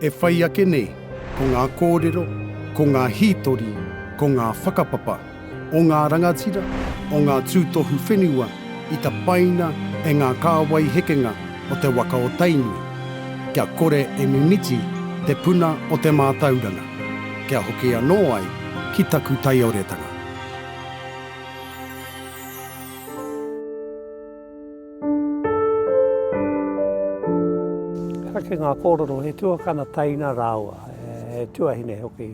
E whai ake nei, ko ngā kōrero, ko ngā hītori, ko ngā whakapapa, o ngā rangatira, o ngā tūtohu whenua, i ta paina e ngā kāwai hekenga o te waka o tainui. Kia kore e mimiti te puna o te mātauranga. Kia hoki anō ai ki taku Taioretanga. Ki ngā kōrero he tuakana taina rāua, he tuahine hoki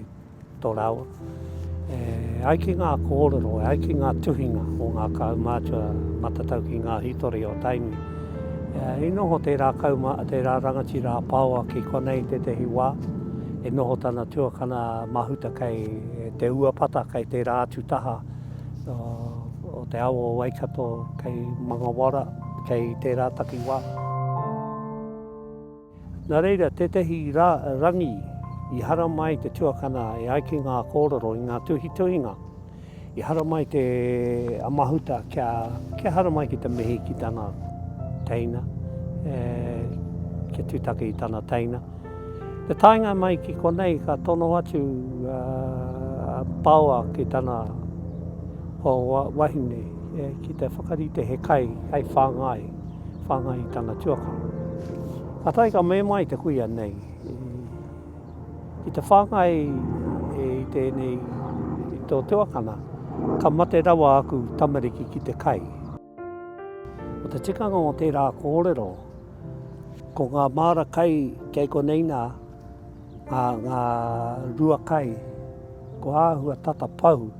tō rāua. Ai ki ngā kōrero, ai ki ngā tuhinga o ngā kaumātua matatau ki ngā hitori o tainui. E noho tērā tērā rangatira Paoa ki konei te tehi wā. E noho tana tuakana Mahuta kei te uapata kei tērā atu taha o te awa waikato kei Mangawara kei tērā taki wā. Nā reira, te tehi rangi i hara mai te tuakana e ai ki ngā kōrero i ngā tuhituhinga. I hara mai te Mahuta kia hara mai ki te mihi ki tāna teina, kia tūtaki i tāna teina. Te tainga mai ki konei ka tono atu Paoa ki tāna ho wahine, ki te whakarite he kai, hei whāngai i tāna tuakana. Ka tai ka me mai te kuia nei. I te whāngai i tēnei i tō tuakana, ka mate rawa aku tamariki ki te kai. O te tikanga o tērā kōrero, ko ngā māra kai kei konei nā, ngā rua kai, ko āhua tata pau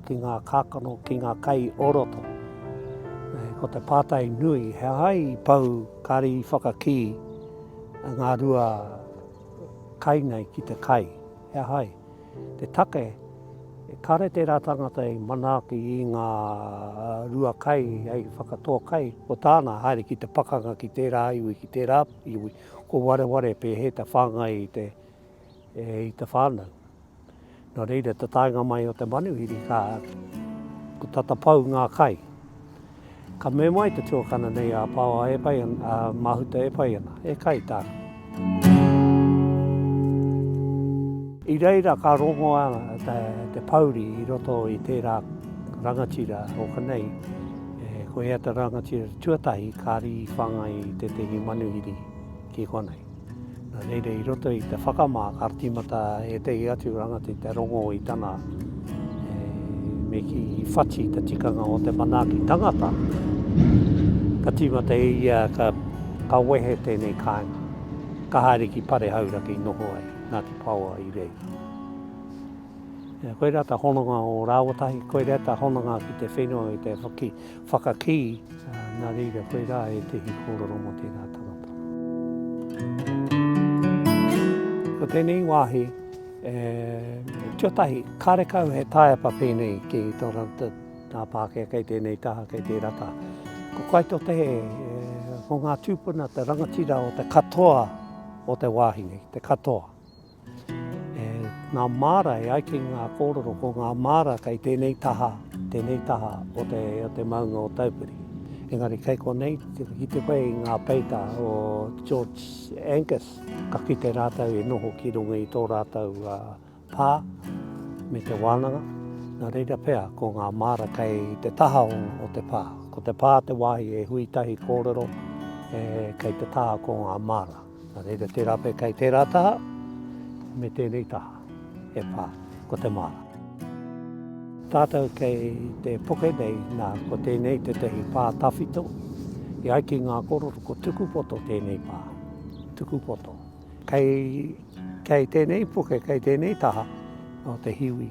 ki ngā kākano, ki ngā kai oroto. Ko te pātai nui, he hai pau kāri whakaki, ngā rua kai nei ki te kai, he hai. Te take, e kare tērā tangata i manaki i ngā rua kai, hei whakatoa kai, o tāna haere ki te pakanga ki tērā iwi, ki tērā iwi, ko ware pe he te whāngai i te whānau. Nō reira, te tainga mai o te manuhiri, ko tatapau ngā kai. Ka me mai te tuakana nei a Paoa e pai ana, a Mahuta e pai ana, e kai tāna. I reira ka rongo ana te pauri i roto i tērā rangatira o kanei. Ko ea te rangatira tuatahi kāri whanga i te tehi manuhiri ki konei. Reira i roto i te whakamā kartimata e tehi atu rangati te rongo i tana me ki whachi te tikanga o te manaki tangata. Ka timata e ia ka wehe tēnei kāinga. Ka haere ki pare haura ki noho ai, nā te Paoa i rei. Koe rata hononga o rāwatahi, koe rata hononga ki te whenua i te whakaki, nā reira koe rā e tehi kōrero mo tērā tangata. Ko tēnei wāhi, tuatahi, kārekau he taepa pēnei ki tō rata nā pākea kei tēnei taha kei te rata. Ko kaito te ko ngā tūpuna te rangatira o te katoa o te wāhine, te katoa. Ngā māra e ai ki ngā kōrero ko ngā māra kei tēnei taha o te maunga o taupiri. Engari kei konei, ki te koe ngā peita o George Angus, ka ki te rātau e noho ki runga i tō rātau pā me te wānanga. Nā reira pēr ko ngā māra kei te taha o te pā. Ko te pā te wāhi e huitahi kōrero kei te taha ko ngā māra. Nā reira tērā pē kei tērā taha me tēnei taha e pā ko te māra. Tātou kei te poke nei nā ko tēnei te tehi pā tawhito. I ai ki ngā kōrero ko tukupoto tēnei pā. Tukupoto. Kei tēnei poke, kei tēnei taha o te hiwi.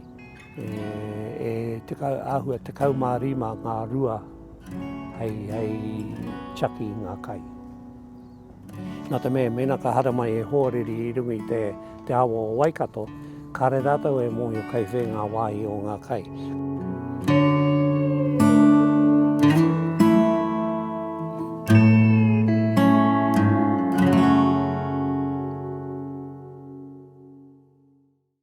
Ahua te kaumārima ngā rua hei chaki ngā kai. Nā te mena ka hara mai e hōreri i rungi te awa o Waikato, kare rātou e mōhio kei whē ngā wāhi o ngā kai.